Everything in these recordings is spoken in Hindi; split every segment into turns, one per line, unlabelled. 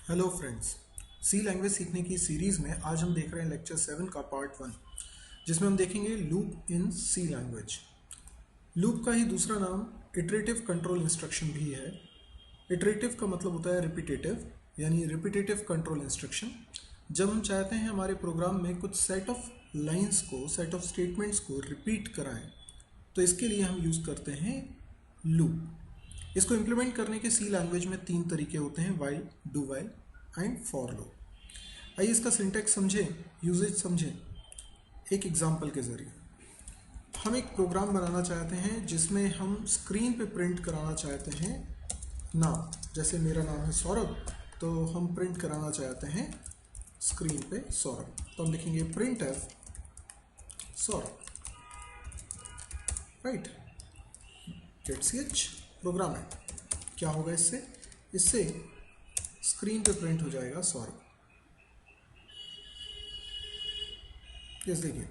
हेलो फ्रेंड्स, सी लैंग्वेज सीखने की सीरीज़ में आज हम देख रहे हैं लेक्चर 7 का पार्ट 1, जिसमें हम देखेंगे loop in C language. Loop का ही दूसरा नाम इटरेटिव कंट्रोल इंस्ट्रक्शन भी है। इटरेटिव का मतलब होता है रिपीटेटिव, यानी रिपीटेटिव कंट्रोल इंस्ट्रक्शन। जब हम चाहते हैं हमारे प्रोग्राम में कुछ सेट ऑफ लाइंस को, सेट ऑफ स्टेटमेंट्स को रिपीट कराएं, तो इसके लिए हम यूज़ करते हैं लूप। इसको इम्प्लीमेंट करने के सी लैंग्वेज में 3 तरीके होते हैं: while, do while and for loop. आइए इसका सिंटैक्स समझें, यूजेज समझें एक एग्जांपल के ज़रिए। हम एक प्रोग्राम बनाना चाहते हैं जिसमें हम स्क्रीन पे प्रिंट कराना चाहते हैं नाम। जैसे मेरा नाम है सौरभ, तो हम प्रिंट कराना चाहते हैं स्क्रीन पे सौरभ, तो हम लिखेंगे print f Saurabh, right. Get c h program है। क्या होगा इससे स्क्रीन पे प्रिंट हो जाएगा सौरभ। यस, देखिए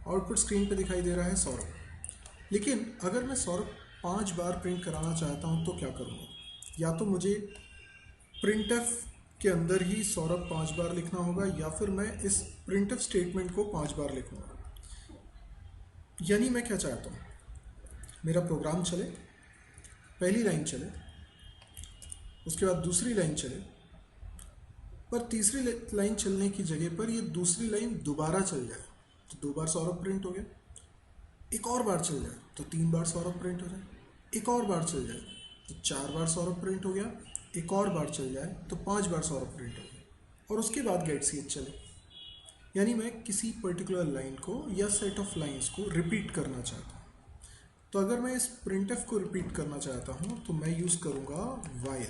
आउटपुट स्क्रीन पे दिखाई दे रहा है सौरभ। लेकिन अगर मैं सौरभ 5 बार प्रिंट कराना चाहता हूँ तो क्या करूँगा? या तो मुझे प्रिंटफ के अंदर ही सौरभ 5 बार लिखना होगा, या फिर मैं इस प्रिंटफ स्टेटमेंट को 5 बार लिखूँगा। यानी मैं क्या चाहता हूँ, मेरा प्रोग्राम चले, पहली लाइन चले, उसके बाद दूसरी लाइन चले, पर तीसरी लाइन चलने की जगह पर ये दूसरी लाइन दोबारा चल जाए तो 2 बार सौरभ प्रिंट हो गया। एक और बार चल जाए तो 3 बार सौरभ प्रिंट हो जाए। एक और बार चल जाए तो 4 बार सौरभ प्रिंट हो गया। एक और बार चल जाए तो 5 बार सौरभ प्रिंट हो गया। और उसके बाद गेट सी एच चले, यानी मैं किसी पर्टिकुलर लाइन को या सेट ऑफ लाइंस को रिपीट करना चाहता हूँ। तो अगर मैं इस प्रिंटफ को रिपीट करना चाहता हूँ तो मैं यूज़ करूँगा वाइल।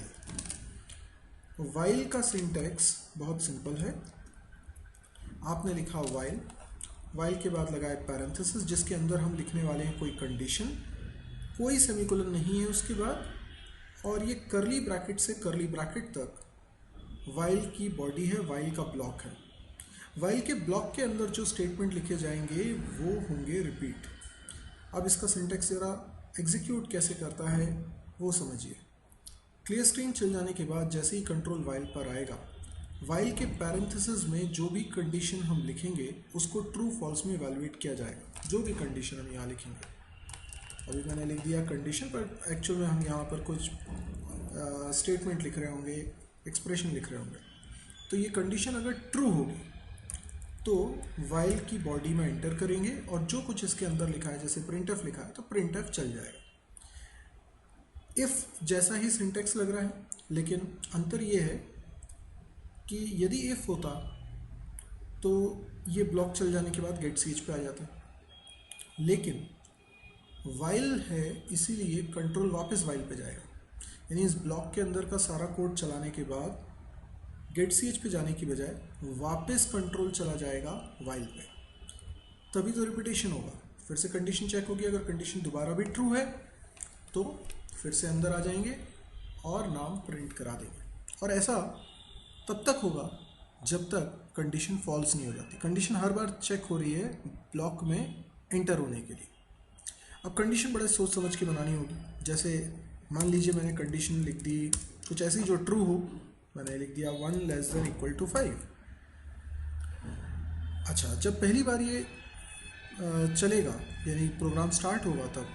वाइल का सिंटैक्स बहुत सिंपल है। आपने लिखा वाइल, वाइल के बाद लगाए पैरेंथेसिस जिसके अंदर हम लिखने वाले हैं कोई कंडीशन, कोई सेमीकोलन नहीं है उसके बाद, और ये करली ब्रैकेट से करली ब्रैकेट तक वाइल की बॉडी है, वाइल का ब्लॉक है। वाइल के ब्लॉक के अंदर जो स्टेटमेंट लिखे जाएंगे वो होंगे रिपीट। अब इसका सिंटैक्स ज़रा एग्जीक्यूट कैसे करता है वो समझिए। क्लियर स्क्रीन चल जाने के बाद जैसे ही कंट्रोल वाइल पर आएगा, वाइल के पैरेंथेसिस में जो भी कंडीशन हम लिखेंगे उसको ट्रू फॉल्स में इवैल्यूएट किया जाएगा। जो भी कंडीशन हम यहाँ लिखेंगे, अभी मैंने लिख दिया कंडीशन, पर एक्चुअल में हम यहाँ पर कुछ स्टेटमेंट लिख रहे होंगे, एक्सप्रेशन लिख रहे होंगे। तो ये कंडीशन अगर ट्रू होगी तो वाइल की बॉडी में एंटर करेंगे और जो कुछ इसके अंदर लिखा है, जैसे प्रिंटफ लिखा है तो प्रिंटफ चल जाएगा। इफ़ जैसा ही सिंटैक्स लग रहा है, लेकिन अंतर ये है कि यदि इफ़ होता तो ये ब्लॉक चल जाने के बाद गेट सीच पे आ जाता, लेकिन वाइल है इसीलिए कंट्रोल वापस वाइल पे जाएगा। यानी इस ब्लॉक के अंदर का सारा कोड चलाने के बाद गेट सी एच पे जाने की बजाय वापस कंट्रोल चला जाएगा वाइल पे, तभी तो रिपीटेशन होगा। फिर से कंडीशन चेक होगी, अगर कंडीशन दोबारा भी ट्रू है तो फिर से अंदर आ जाएंगे और नाम प्रिंट करा देंगे। और ऐसा तब तक होगा जब तक कंडीशन फॉल्स नहीं हो जाती। कंडीशन हर बार चेक हो रही है ब्लॉक में एंटर होने के लिए। अब कंडीशन बड़े सोच समझ के बनानी होगी। जैसे मान लीजिए मैंने कंडीशन लिख दी कुछ ऐसी जो ट्रू हो, मैंने लिख दिया 1 <= 5। अच्छा, जब पहली बार ये चलेगा, यानी प्रोग्राम स्टार्ट होगा, तब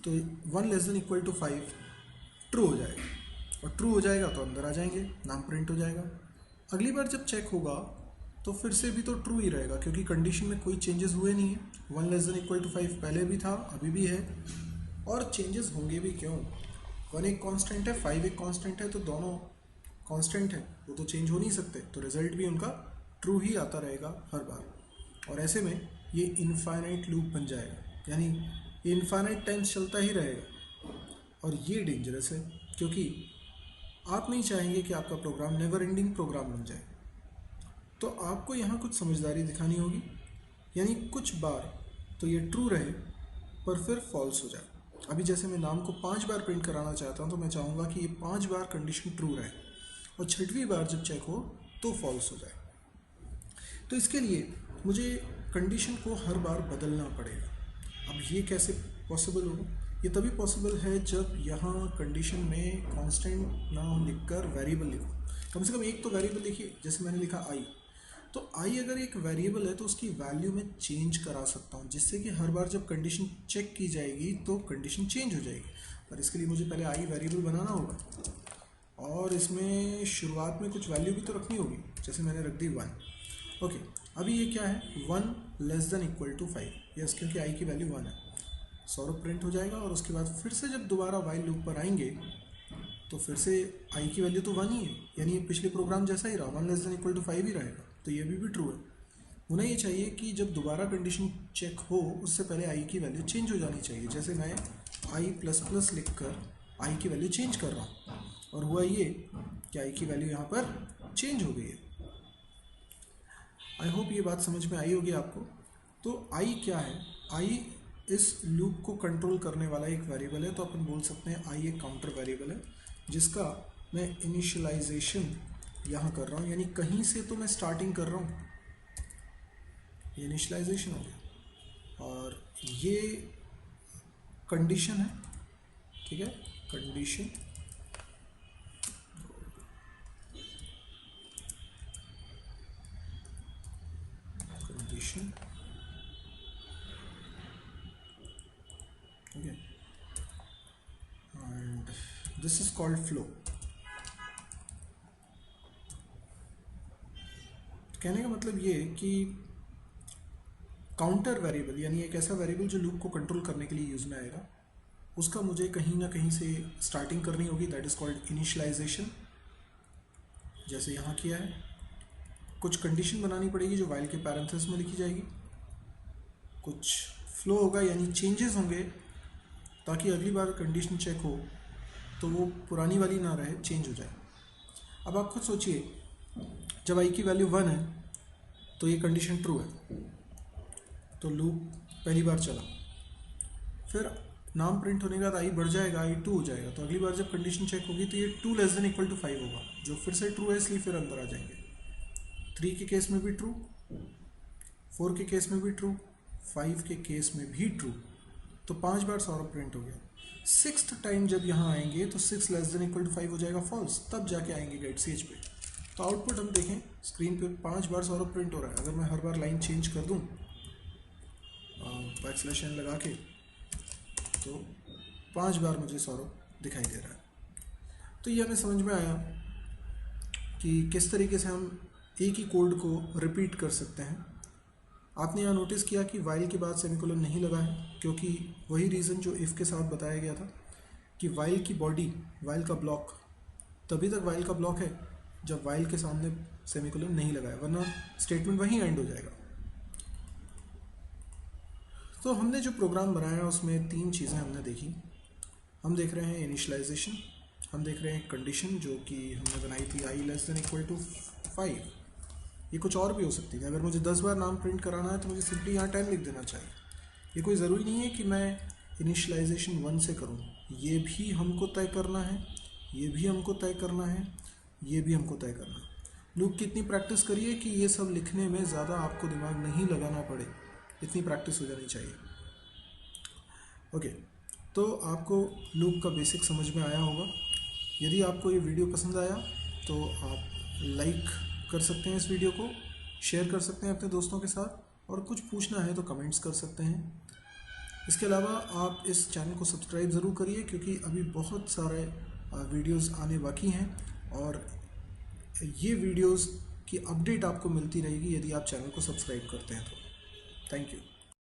तो 1 <= 5 ट्रू हो जाएगा, और ट्रू हो जाएगा तो अंदर आ जाएंगे, नाम प्रिंट हो जाएगा। अगली बार जब चेक होगा तो फिर से भी तो ट्रू ही रहेगा, क्योंकि कंडीशन में कोई चेंजेस हुए नहीं है। 1 <= 5 पहले भी था, अभी भी है, और चेंजेस होंगे भी क्यों? 1 एक कांस्टेंट है, 5 एक कांस्टेंट है, तो दोनों कांस्टेंट है, वो तो चेंज हो नहीं सकते, तो रिजल्ट भी उनका ट्रू ही आता रहेगा हर बार। और ऐसे में ये इनफाइनाइट लूप बन जाएगा, यानी ये इनफाइनाइट टाइम्स चलता ही रहेगा। और ये डेंजरस है, क्योंकि आप नहीं चाहेंगे कि आपका प्रोग्राम नेवर एंडिंग प्रोग्राम बन जाए। तो आपको यहाँ कुछ समझदारी दिखानी होगी, यानी कुछ बार तो ये ट्रू रहे पर फिर फॉल्स हो जाए। अभी जैसे मैं नाम को 5 बार प्रिंट कराना चाहता हूँ, तो मैं चाहूँगा कि ये 5 बार कंडीशन ट्रू रहे और 6वीं बार जब चेक हो तो फॉल्स हो जाए। तो इसके लिए मुझे कंडीशन को हर बार बदलना पड़ेगा। अब ये कैसे पॉसिबल होगा? ये तभी पॉसिबल है जब यहाँ कंडीशन में कांस्टेंट ना लिखकर वेरिएबल लिखो। कम से कम एक तो वेरिएबल देखिए, जैसे मैंने लिखा आई, तो आई अगर एक वेरिएबल है तो उसकी वैल्यू में चेंज करा सकता हूँ, जिससे कि हर बार जब कंडीशन चेक की जाएगी तो कंडीशन चेंज हो जाएगी। पर इसके लिए मुझे पहले आई वेरिएबल बनाना होगा, और इसमें शुरुआत में कुछ वैल्यू भी तो रखनी होगी, जैसे मैंने रख दी 1। ओके, अभी ये क्या है, 1 less than equal to 5, yes, क्योंकि आई की वैल्यू 1 है। सौरभ प्रिंट हो जाएगा, और उसके बाद फिर से जब दोबारा वाइल लूप पर आएंगे तो फिर से आई की वैल्यू तो 1 ही है, यानी ये पिछले प्रोग्राम जैसा ही रहा, 1 लेस देन इक्वल टू 5 ही रहेगा, तो ये भी ट्रू है। उन्हें ये चाहिए कि जब दोबारा कंडीशन चेक हो उससे पहले आई की वैल्यू चेंज हो जानी चाहिए, जैसे मैं आई प्लस प्लस लिख कर आई की वैल्यू चेंज कर रहा हूँ, और हुआ ये कि आई की वैल्यू यहाँ पर चेंज हो गई है। आई होप ये बात समझ में आई होगी आपको। तो आई क्या है, आई इस लूप को कंट्रोल करने वाला एक वेरिएबल है, तो अपन बोल सकते हैं आई एक काउंटर वेरिएबल है, जिसका मैं इनिशियलाइजेशन यहाँ कर रहा हूँ, यानी कहीं से तो मैं स्टार्टिंग कर रहा हूँ, ये इनिशियलाइजेशन हो गया, और ये कंडीशन है, ठीक है, condition okay, and this is called flow. कहने का मतलब ये कि काउंटर वेरिएबल यानी एक ऐसा वेरिएबल जो लूप को कंट्रोल करने के लिए यूज में आएगा, उसका मुझे कहीं ना कहीं से स्टार्टिंग करनी होगी, दैट इज कॉल्ड इनिशियलाइजेशन। जैसे यहाँ किया है, कुछ कंडीशन बनानी पड़ेगी जो वाइल के पैरेंथेसिस में लिखी जाएगी, कुछ फ्लो होगा यानी चेंजेस होंगे, ताकि अगली बार कंडीशन चेक हो तो वो पुरानी वाली ना रहे, चेंज हो जाए। अब आप खुद सोचिए, जब आई की वैल्यू 1 है तो ये कंडीशन ट्रू है, तो लूप पहली बार चला, फिर नाम प्रिंट होने के बाद आई बढ़ जाएगा, आई 2 हो जाएगा, तो अगली बार जब कंडीशन चेक होगी तो ये 2 लेस देन इक्वल टू 5 होगा, जो फिर से ट्रू है, इसलिए फिर अंदर आ जाएंगे। 3 के केस में भी ट्रू, 4 के केस में भी ट्रू, 5 के केस में भी ट्रू, तो 5 बार सौरभ प्रिंट हो गया। 6th टाइम जब यहाँ आएंगे तो 6 लेस देन इक्वल टू 5 हो जाएगा फॉल्स, तब जाके आएंगे गेट सीएच पे। तो आउटपुट हम देखें स्क्रीन पे 5 बार सौरभ प्रिंट हो रहा है। अगर मैं हर बार लाइन चेंज कर दूँ बैकस्लैश एन लगा के, तो 5 बार मुझे सौरभ दिखाई दे रहा है। तो ये हमें समझ में आया कि किस तरीके से हम एक ही कोड को रिपीट कर सकते हैं। आपने यहाँ नोटिस किया कि वाइल के बाद सेमीकोलन नहीं लगा है, क्योंकि वही रीज़न जो इफ़ के साथ बताया गया था कि वाइल की बॉडी, वाइल का ब्लॉक तभी तक वाइल का ब्लॉक है जब वाइल के सामने सेमीकोलन नहीं लगा है, वरना स्टेटमेंट वहीं एंड हो जाएगा। तो हमने जो प्रोग्राम बनाया उसमें 3 चीज़ें हमने देखी। हम देख रहे हैं इनिशियलाइजेशन, हम देख रहे हैं कंडीशन जो कि हमने बनाई थी आई लेस देन इक्वल टू 5। ये कुछ और भी हो सकती है, अगर मुझे 10 बार नाम प्रिंट कराना है तो मुझे सिंपली यहाँ 10 लिख देना चाहिए। ये कोई ज़रूरी नहीं है कि मैं इनिशियलाइजेशन 1 से करूँ, ये भी हमको तय करना है, ये भी हमको तय करना है, ये भी हमको तय करना है। लूप की इतनी प्रैक्टिस करिए कि ये सब लिखने में ज़्यादा आपको दिमाग नहीं लगाना पड़े, इतनी प्रैक्टिस हो जानी चाहिए। ओके, तो आपको लूप का बेसिक समझ में आया होगा। यदि आपको ये वीडियो पसंद आया तो आप लाइक कर सकते हैं, इस वीडियो को शेयर कर सकते हैं अपने दोस्तों के साथ, और कुछ पूछना है तो कमेंट्स कर सकते हैं। इसके अलावा आप इस चैनल को सब्सक्राइब ज़रूर करिए, क्योंकि अभी बहुत सारे वीडियोस आने बाकी हैं, और ये वीडियोस की अपडेट आपको मिलती रहेगी यदि आप चैनल को सब्सक्राइब करते हैं तो। Thank you.